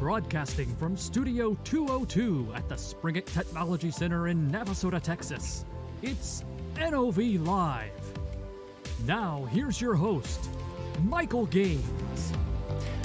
Broadcasting from Studio 202 at the Springett Technology Center in Navasota, Texas. It's NOV Live. Now, here's your host, Michael Gaines.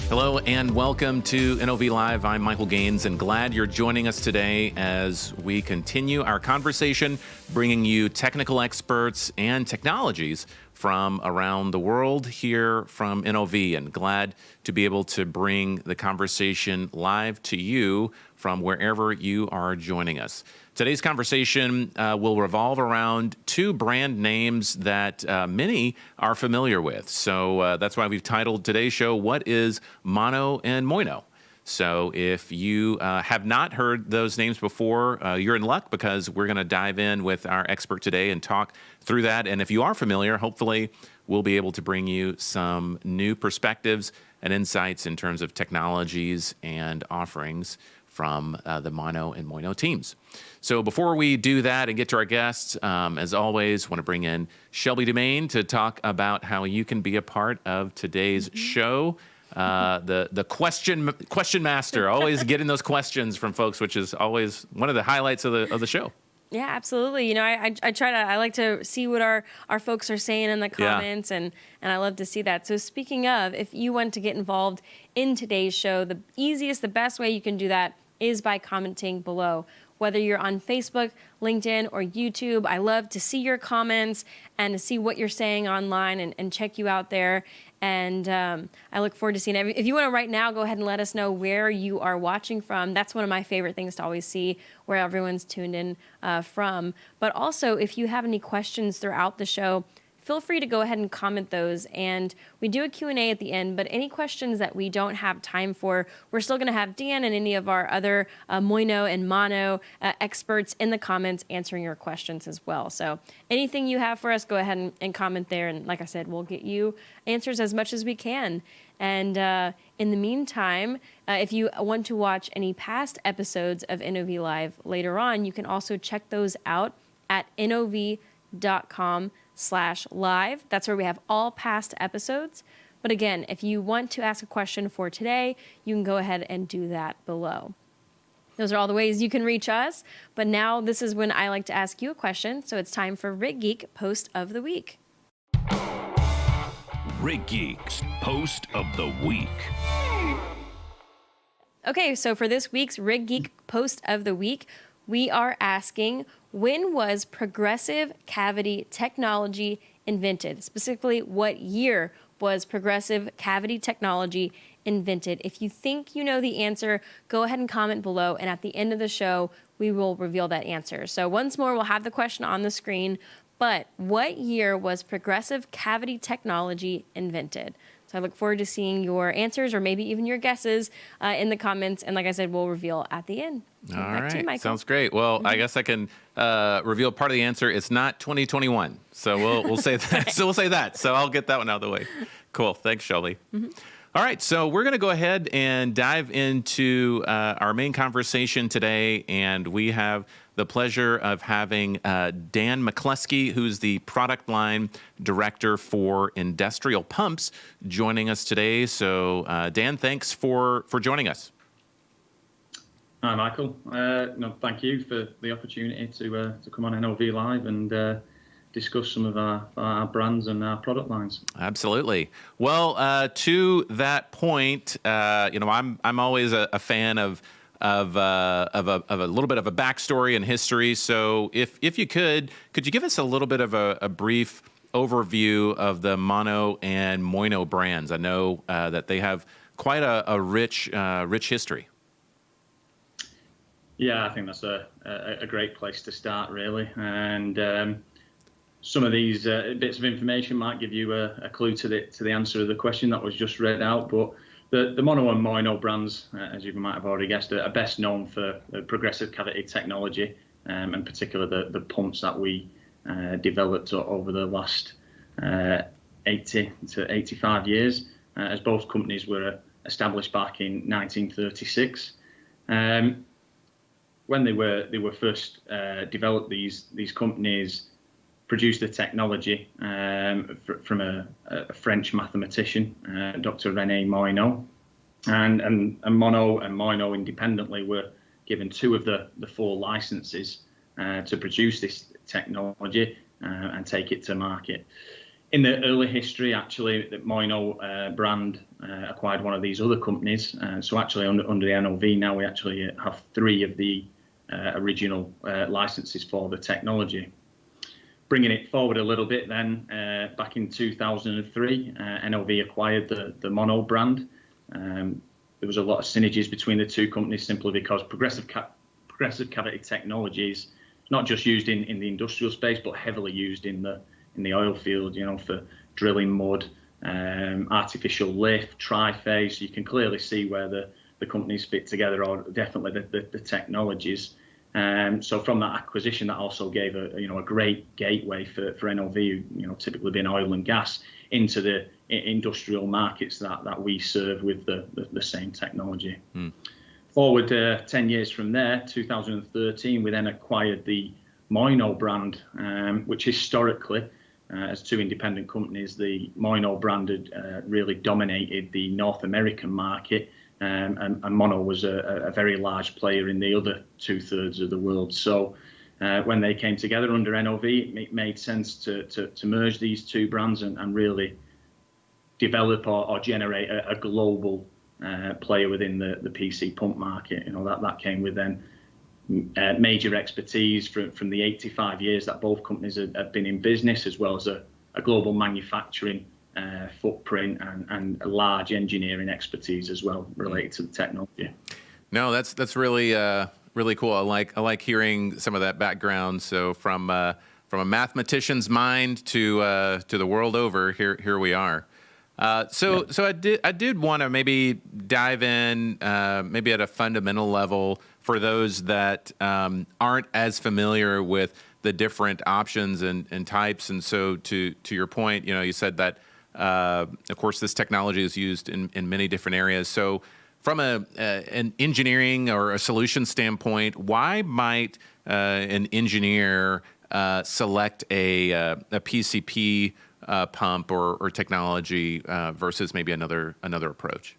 Hello and welcome to NOV Live. I'm Michael Gaines and glad you're joining us today as we continue our conversation, bringing you technical experts and technologies from around the world here from NOV, and glad to be able to bring the conversation live to you from wherever you are joining us. Today's conversation will revolve around two brand names that many are familiar with. So that's why we've titled today's show, What is Mono and Moyno? So if you have not heard those names before, you're in luck, because we're going to dive in with our expert today and talk through that. And if you are familiar, hopefully we'll be able to bring you some new perspectives and insights in terms of technologies and offerings from the Mono and Moyno teams. So before we do that and get to our guests, as always, want to bring in Shelby Dumaine to talk about how you can be a part of today's show. The question master, always getting those questions from folks, which is always one of the highlights of the show. Yeah, absolutely. You know, I like to see what our folks are saying in the comments, and I love to see that. So speaking of, if you want to get involved in today's show, the easiest, the best way you can do that is by commenting below. Whether you're on Facebook, LinkedIn, or YouTube, I love to see your comments and to see what you're saying online and check you out there. And I look forward to seeing it. If you want to right now, go ahead and let us know where you are watching from. That's one of my favorite things to always see, where everyone's tuned in from. But also, if you have any questions throughout the show, feel free to go ahead and comment those. And we do a Q&A at the end, but any questions that we don't have time for, we're still going to have Dan and any of our other Moyno and Mono experts in the comments answering your questions as well. So anything you have for us, go ahead and comment there. And like I said, we'll get you answers as much as we can. And in the meantime, if you want to watch any past episodes of NOV Live later on, you can also check those out at nov.com/live. That's where we have all past episodes. But again, if you want to ask a question for today, you can go ahead and do that below. Those are all the ways you can reach us. But now this is when I like to ask you a question. So it's time for Rig Geek Post of the Week. Rig Geek's Post of the Week. Okay, so for this week's Rig Geek Post of the Week, we are asking, when was progressive cavity technology invented? Specifically, what year was progressive cavity technology invented? If you think you know the answer, go ahead and comment below, and at the end of the show, we will reveal that answer. So once more, we'll have the question on the screen, but what year was progressive cavity technology invented? So I look forward to seeing your answers, or maybe even your guesses in the comments. And like I said, we'll reveal at the end. All right. Sounds great. Well, I guess I can reveal part of the answer. It's not 2021. So we'll say that. Right. So we'll say that. So I'll get that one out of the way. Cool. Thanks, Shelby. All right. So we're going to go ahead and dive into our main conversation today. And we have the pleasure of having Dan McClusky, who's the product line director for industrial pumps, joining us today. So Dan, thanks for joining us. Hi, Michael. Thank you for the opportunity to come on NOV Live and discuss some of our brands and our product lines. Absolutely. Well, to that point, I'm always a fan of a little bit of a backstory and history. So if you could you give us a little bit of a brief overview of the Mono and Moyno brands? I know that they have quite a rich history. Yeah, I think that's a great place to start, really. And some of these bits of information might give you a clue to the answer to the question that was just read out. But the Mono and Moyno brands, as you might have already guessed, are best known for progressive cavity technology, and particularly the pumps that we developed over the last 80 to 85 years, as both companies were established back in 1936. When they were first developed, these companies produced the technology from a French mathematician, Dr. René Moyno, And Mono and Moyno independently were given 2 of the 4 licenses to produce this technology and take it to market. In the early history, actually, the Moyno brand acquired one of these other companies. So actually, under the NOV now, we actually have 3 of the original licenses for the technology. Bringing it forward a little bit, then back in 2003, NOV acquired the Mono brand. There was a lot of synergies between the 2 companies simply because progressive cavity technology is not just used in the industrial space, but heavily used in the oil field, for drilling mud, artificial lift, tri-phase. You can clearly see where the companies fit together, or definitely the technologies. So from that acquisition, that also gave a great gateway for NOV, typically being oil and gas, into the industrial markets that we serve with the same technology. Forward 10 years from there, 2013, we then acquired the Moyno brand, which historically, as 2 independent companies, the Moyno brand had really dominated the North American market, and Mono was a very large player in the other 2/3 of the world. So when they came together under NOV, it made sense to merge these 2 brands and really develop or generate a global player within the PC pump market. That came with then major expertise from the 85 years that both companies have been in business, as well as a global manufacturing footprint and a large engineering expertise as well related to the technology. No, that's really really cool. I like hearing some of that background. So from a mathematician's mind to the world over, here we are. So I did want to maybe dive in maybe at a fundamental level for those that aren't as familiar with the different options and types. And so to your point, you said that of course this technology is used in many different areas. So from an engineering or a solution standpoint, why might an engineer select a PCP pump or technology versus maybe another approach?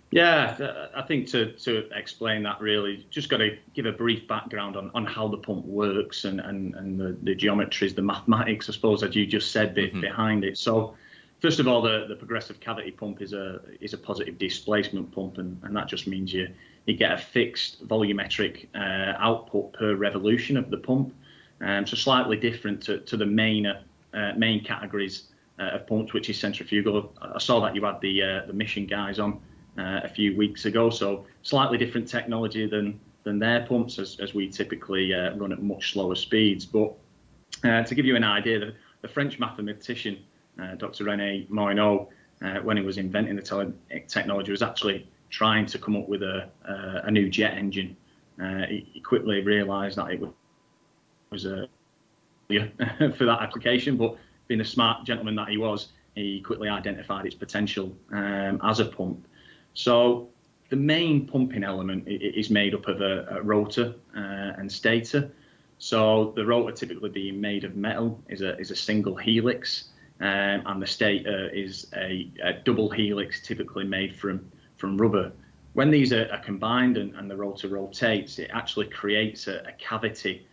Yeah, I think to explain that, really, just got to give a brief background on how the pump works and the geometries, the mathematics, I suppose, as you just said, behind it. So first of all, the progressive cavity pump is a positive displacement pump, and that just means you get a fixed volumetric output per revolution of the pump. So slightly different to the main categories of pumps, which is centrifugal. I saw that you had the Mission guys on a few weeks ago, so slightly different technology than their pumps, as we typically run at much slower speeds. But to give you an idea, the French mathematician Dr. René Moyno, when he was inventing the technology, was actually trying to come up with a new jet engine. He quickly realised that it was for that application, but being the smart gentleman that he was, he quickly identified its potential as a pump. So the main pumping element is made up of a rotor and stator. So the rotor, typically being made of metal, is a single helix, and the stator is a double helix, typically made from rubber. When these are combined and the rotor rotates, it actually creates a cavity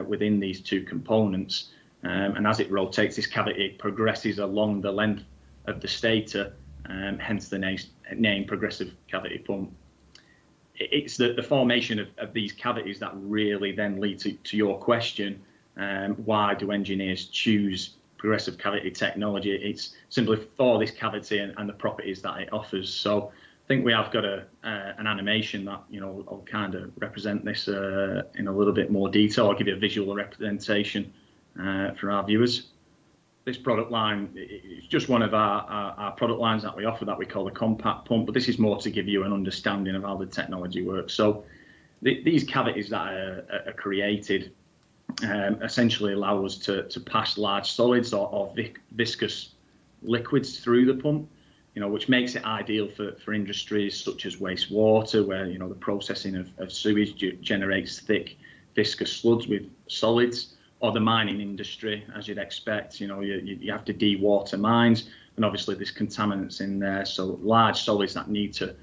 within these 2 components. And as it rotates, this cavity progresses along the length of the stator, hence the name progressive cavity pump. It's the formation of these cavities that really then lead to your question, why do engineers choose progressive cavity technology? It's simply for this cavity and the properties that it offers. So I think we have got an animation that will kind of represent this in a little bit more detail. I'll give you a visual representation for our viewers. This product line is just one of our product lines that we offer, that we call the compact pump, but this is more to give you an understanding of how the technology works. So these cavities that are created essentially allow us to pass large solids or viscous liquids through the pump, which makes it ideal for industries such as wastewater, where the processing of sewage generates thick viscous sludge with solids, or the mining industry, as you'd expect. You have to dewater mines. and obviously there's contaminants in there, so large solids that need to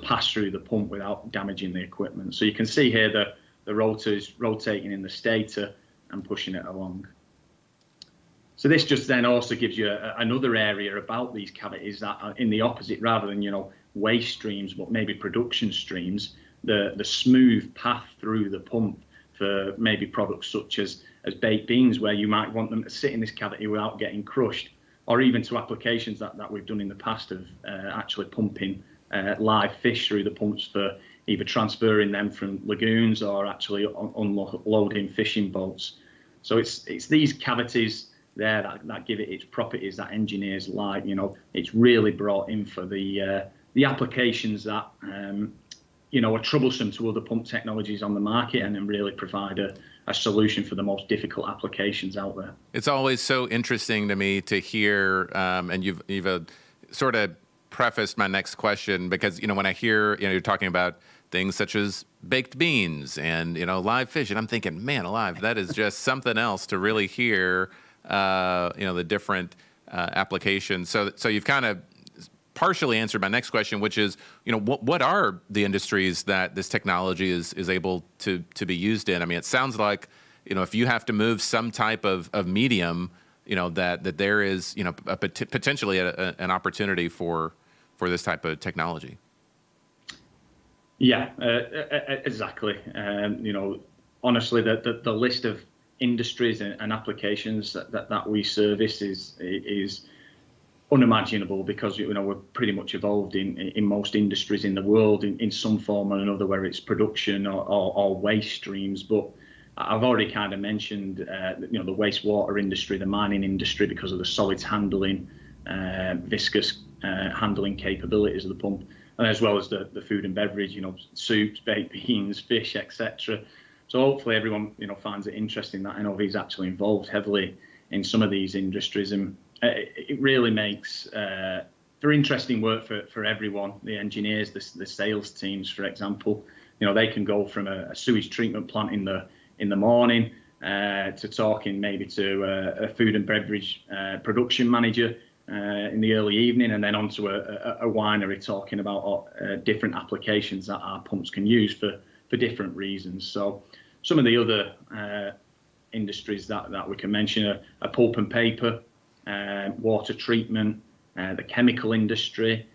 pass through the pump without damaging the equipment. So you can see here the rotor is rotating in the stator and pushing it along. So this just then also gives you another area about these cavities that are in the opposite, rather than, waste streams, but maybe production streams, the smooth path through the pump for maybe products such as baked beans, where you might want them to sit in this cavity without getting crushed, or even to applications that we've done in the past of actually pumping live fish through the pumps for either transferring them from lagoons or actually unloading fishing boats. So it's these cavities there that give it its properties that engineers like. It's really brought in for the applications that are troublesome to other pump technologies on the market, and then really provide a solution for the most difficult applications out there. It's always so interesting to me to hear, and you've sort of prefaced my next question, because when I hear you're talking about things such as baked beans and live fish, and I'm thinking, man alive, that is just something else to really hear. The different applications. So you've kind of partially answered my next question, which is, what are the industries that this technology is able to be used in? I mean, it sounds like, if you have to move some type of medium, that there is, potentially an opportunity for this type of technology. Yeah, exactly. Honestly, the list of industries and applications that we service is unimaginable, because we're pretty much involved in most industries in the world in some form or another, whether it's production or waste streams. But I've already kind of mentioned the wastewater industry, the mining industry, because of the solids handling, viscous handling capabilities of the pump, and as well as the food and beverage, soups, baked beans, fish, etc. So hopefully everyone, finds it interesting that NOV is actually involved heavily in some of these industries, and it really makes for interesting work for everyone. The engineers, the sales teams, for example, they can go from a sewage treatment plant in the morning to talking maybe to a food and beverage production manager in the early evening, and then onto a winery talking about different applications that our pumps can use for different reasons. So some of the other industries that we can mention are pulp and paper, water treatment, the chemical industry,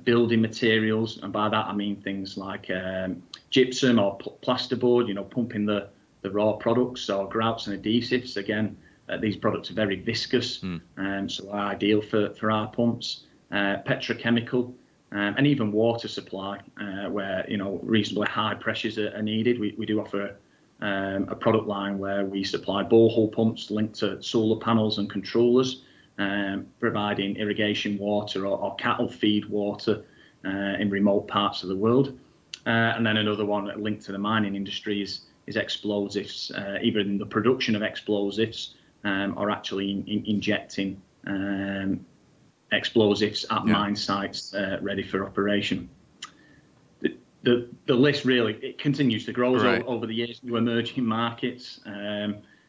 building materials, and by that I mean things like gypsum or plasterboard, pumping the raw products, or grouts and adhesives. Again, these products are very viscous, so are ideal for our pumps. Petrochemical, and even water supply, where reasonably high pressures are needed. We do offer a product line where we supply borehole pumps linked to solar panels and controllers, providing irrigation water or cattle feed water in remote parts of the world. And then another one linked to the mining industry is explosives, either in the production of explosives or actually injecting explosives at mine sites ready for operation. The list really, it continues to grow over the years. New emerging markets,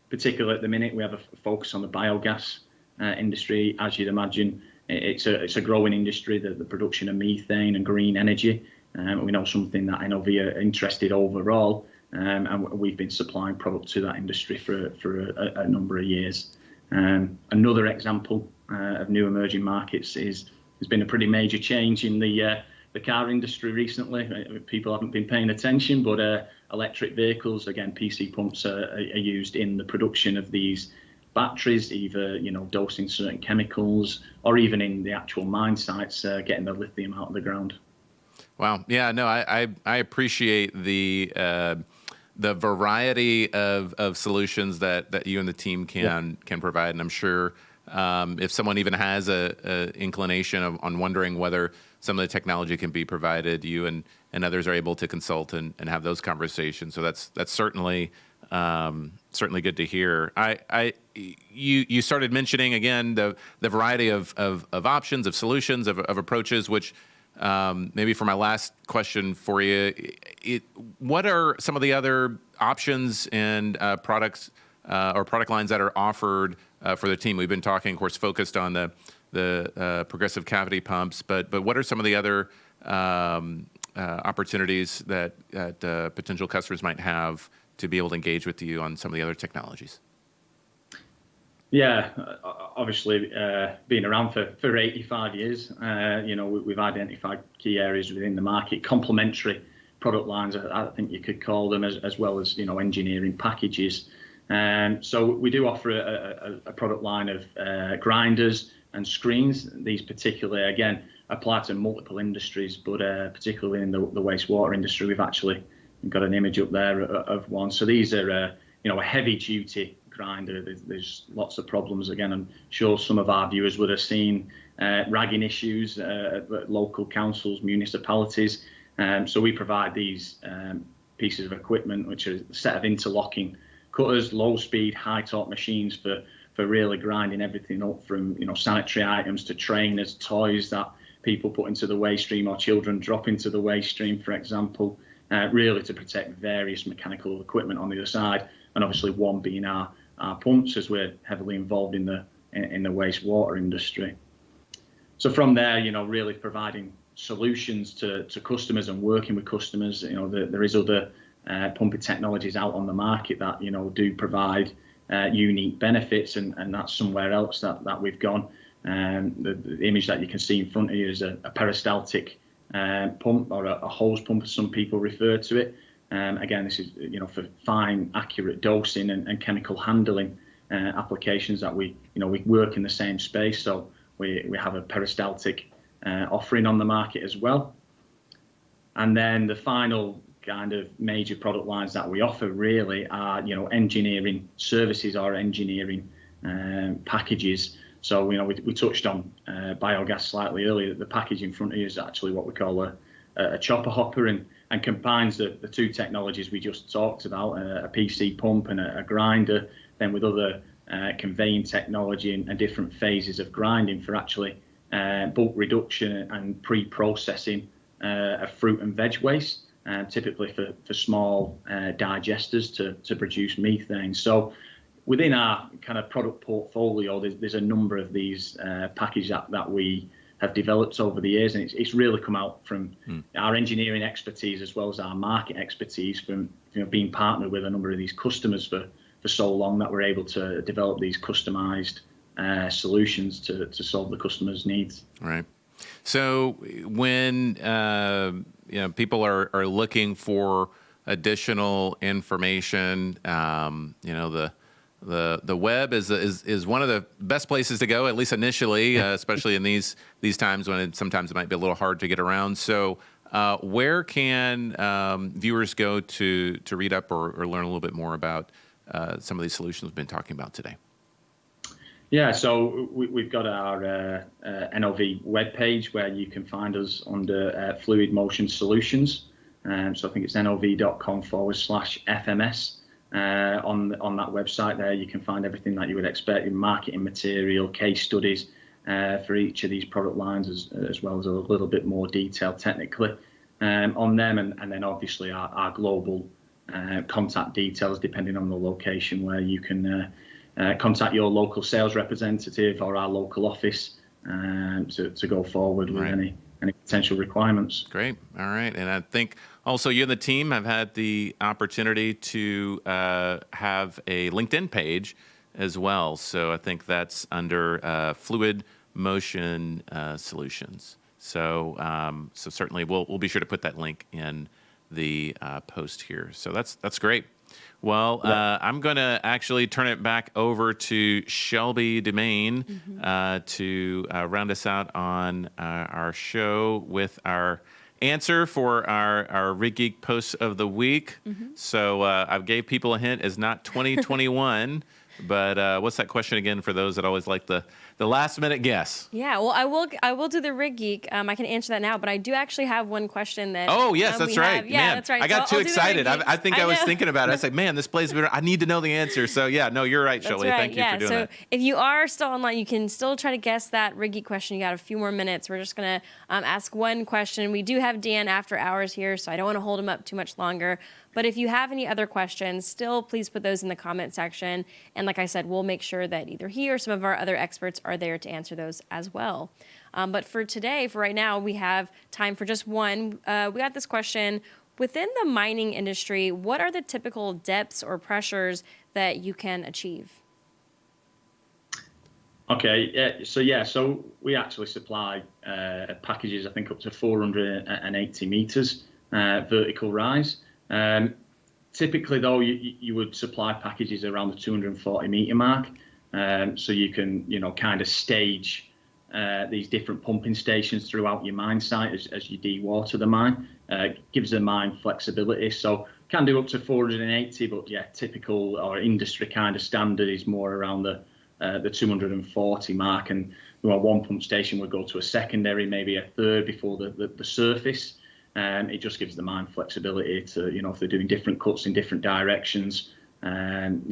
particularly at the minute, we have a focus on the biogas industry. As you'd imagine, it's a growing industry, the production of methane and green energy. We know something that NOV are interested overall, and we've been supplying product to that industry for a number of years. Another example of new emerging markets there's been a pretty major change in the car industry recently. People haven't been paying attention, but electric vehicles, again, PC pumps are used in the production of these batteries, either dosing certain chemicals, or even in the actual mine sites, getting the lithium out of the ground. Wow. Yeah. No, I appreciate the variety of solutions that you and the team can provide, and I'm sure if someone even has a inclination on wondering whether some of the technology can be provided, you and others are able to consult and have those conversations. So that's certainly good to hear. You started mentioning again the variety of options, of solutions, of approaches, which maybe for my last question for you, what are some of the other options and products or product lines that are offered for the team? We've been talking, of course, focused on the progressive cavity pumps, but what are some of the other opportunities that potential customers might have to be able to engage with you on some of the other technologies? Yeah, obviously, being around for 85 years, we've identified key areas within the market, complementary product lines, I think you could call them, as well as, engineering packages. So we do offer a product line of grinders and screens. These particularly, again, apply to multiple industries, but particularly in the wastewater industry, we've got an image up there of one. So these are, a heavy-duty grinder. There's lots of problems. Again, I'm sure some of our viewers would have seen ragging issues at local councils, municipalities. So we provide these pieces of equipment, which are a set of interlocking cutters, low-speed, high-torque machines for really grinding everything up from sanitary items to trainers, toys that people put into the waste stream or children drop into the waste stream, for example, really to protect various mechanical equipment on the other side, and obviously one being our pumps, as we're heavily involved in the wastewater industry. So from there, really providing solutions to customers and working with customers. There is other pumping technologies out on the market that do provide unique benefits, and that's somewhere else that we've gone. The image that you can see in front of you is a peristaltic pump, or a hose pump, as some people refer to it. Again, this is for fine, accurate dosing and chemical handling applications that we work in the same space. So we have a peristaltic offering on the market as well. And then the final kind of major product lines that we offer really are engineering services or engineering packages. So we touched on biogas slightly earlier. The package in front of you is actually what we call a chopper hopper, and combines the two technologies we just talked about, a PC pump and a grinder, then with other conveying technology and different phases of grinding for actually bulk reduction and pre-processing of fruit and veg waste, typically for small digesters to produce methane. So within our kind of product portfolio, there's a number of these packages that we have developed over the years, and it's really come out from our engineering expertise as well as our market expertise from being partnered with a number of these customers for so long, that we're able to develop these customized solutions to solve the customer's needs. Right. So when people are looking for additional information, the web is one of the best places to go, at least initially, especially in these times when sometimes it might be a little hard to get around. So where can viewers go to read up or learn a little bit more about some of these solutions we've been talking about today? Yeah, so we've got our NOV webpage where you can find us under Fluid Motion Solutions. So I think it's nov.com/FMS. On that website there, you can find everything that you would expect in marketing material, case studies for each of these product lines, as well as a little bit more detail technically on them. And then obviously our global contact details, depending on the location, where you can contact your local sales representative or our local office to go forward with any potential requirements. Great. All right. And I think also you and the team have had the opportunity to have a LinkedIn page as well. So I think that's under Fluid Motion Solutions. So certainly we'll be sure to put that link in the post here. So that's great. Well, I'm going to actually turn it back over to Shelby Dumaine to round us out on our show with our answer for our Rig Geek post of the week. So I gave people a hint. It's not 2021, but what's that question again for those that always like the last minute guess? Yeah, well, I will do the Rig Geek. I can answer that now, but I do actually have one question that. Oh yes, that's right. Yeah, that's right. I got too excited. I think I was thinking about it. I was like, man, this plays. I need to know the answer. So yeah, no, you're right, Shelly. Right. Thank you for doing that. So if you are still online, you can still try to guess that Rig Geek question. You got a few more minutes. We're just gonna ask one question. We do have Dan after hours here, so I don't want to hold him up too much longer. But if you have any other questions, still please put those in the comment section. And like I said, we'll make sure that either he or some of our other experts are there to answer those as well. But for today, for right now, we have time for just one. We got this question. Within the mining industry, what are the typical depths or pressures that you can achieve? Okay, so we actually supply packages, I think, up to 480 meters vertical rise. Typically, though, you would supply packages around the 240 meter mark, so you can, kind of stage these different pumping stations throughout your mine site as you dewater the mine. Gives the mine flexibility, so can do up to 480, but yeah, typical or industry kind of standard is more around the 240 mark, and one pump station would go to a secondary, maybe a third before the surface. It just gives the mine flexibility to, if they're doing different cuts in different directions, and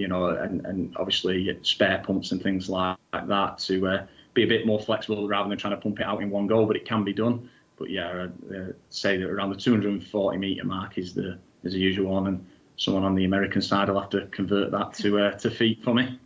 obviously spare pumps and things like that to be a bit more flexible rather than trying to pump it out in one go, but it can be done. But yeah, I'd say that around the 240 meter mark is the usual one, and someone on the American side will have to convert that to feet for me.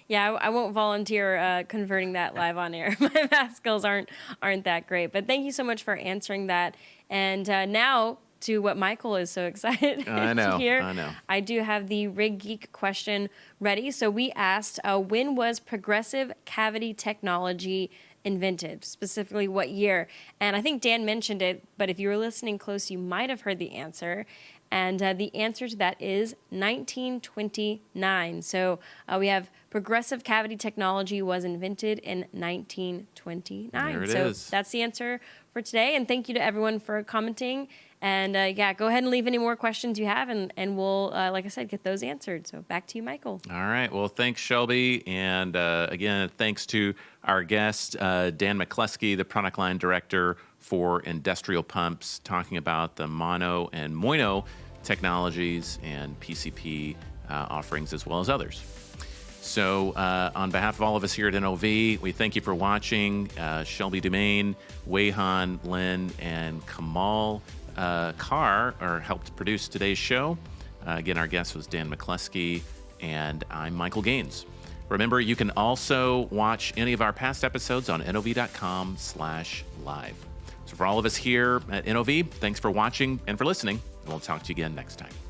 Yeah, I won't volunteer converting that live on air. My math skills aren't that great. But thank you so much for answering that. And now to what Michael is so excited to hear. I know. I do have the Rig Geek question ready. So we asked, when was progressive cavity technology invented? Specifically, what year? And I think Dan mentioned it, but if you were listening close, you might have heard the answer. And the answer to that is 1929. So we have progressive cavity technology was invented in 1929. There it so is. That's the answer for today. And thank you to everyone for commenting. And go ahead and leave any more questions you have, and we'll, like I said, get those answered. So back to you, Michael. All right. Well, thanks, Shelby. And again, thanks to our guest, Dan McClusky, the product line director for industrial pumps, talking about the Mono and Moyno technologies and PCP offerings, as well as others. So on behalf of all of us here at NOV, we thank you for watching. Shelby Dumaine, Wayhan, Lynn, and Kamal Carr helped produce today's show. Again, our guest was Dan McClusky, and I'm Michael Gaines. Remember, you can also watch any of our past episodes on NOV.com/live. So for all of us here at NOV, thanks for watching and for listening, and we'll talk to you again next time.